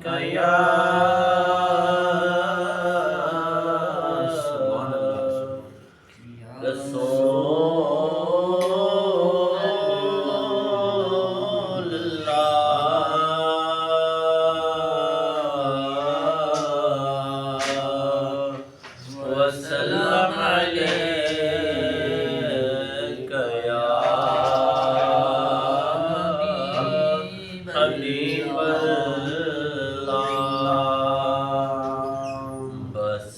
या रसूल अल्लाह वसल्लम अलैका या हबीब बस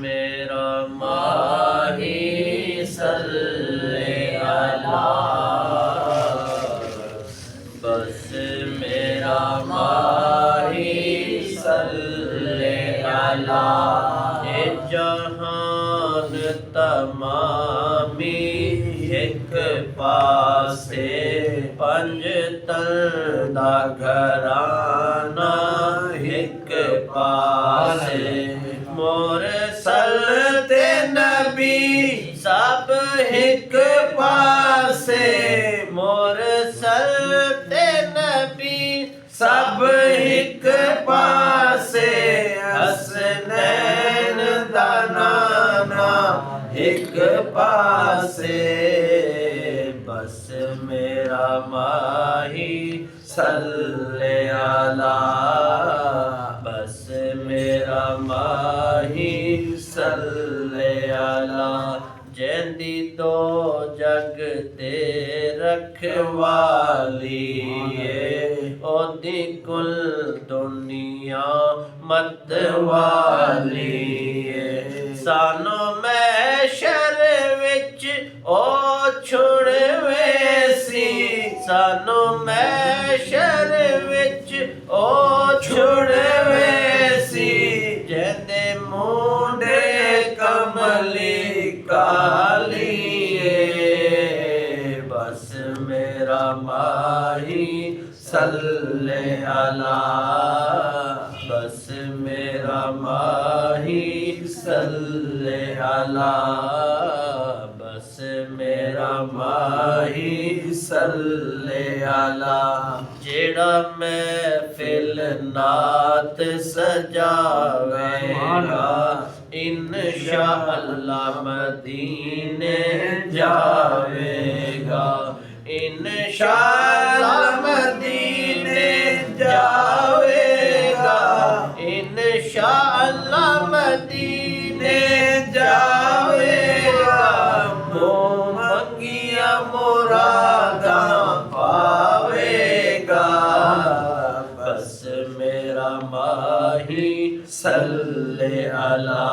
मेरा माही सल्ले अला बस मेरा माही सल्ले अला ए जहान तमामी एक पासे पंज तल दा घराना एक पासे मुरसल ते नबी सब एक पासे मुरसल ते नबी सब एक पासे हसनैन दा नाना एक पासे बस मेरा माही सल्ले अला बस मेरा माही सल्ले अला जैंदी दो जग ते रखवाली ओदी कुल दुनिया मतवाली सानू मैशर विच ओ छुड़वे सी सानू मैशर विच ओ छुड़वे सी जैंदे मुंडे कमली काली बस मेरा माही सल्ले अला बस मेरा माही सल्ले अला बस मेरा माही सल्ले अला जेड़ा महफिल नात सजावेगा इंशाअल्लाह मदीने जावेगा इंशाअल्लाह मदीने जावेगा इंशाअल्लाह मदीने जावेगा मंगिया मुरादा पावेगा बस मेरा माही सल्ले अला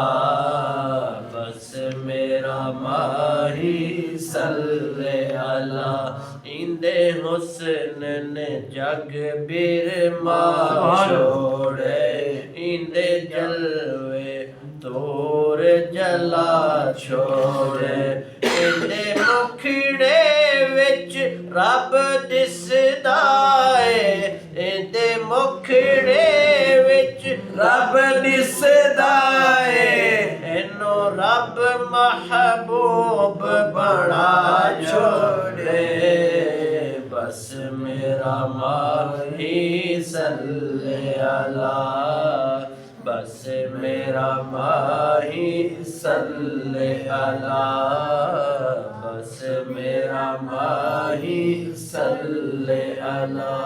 बस मेरा माही सल्ले अला इंदे हुस्न ने जग बिरमा छोड़े इंदे जलवे तोर जला छोड़े इंदे मुखड़े विच रब दिसदा है इंदे मुखड़े विच रब दिसदा है इनो रब महबूब बना छोड़े बस मेरा माही सल्ले अला बस मेरा माही सल्ले अला बस मेरा माही सल्ले अला।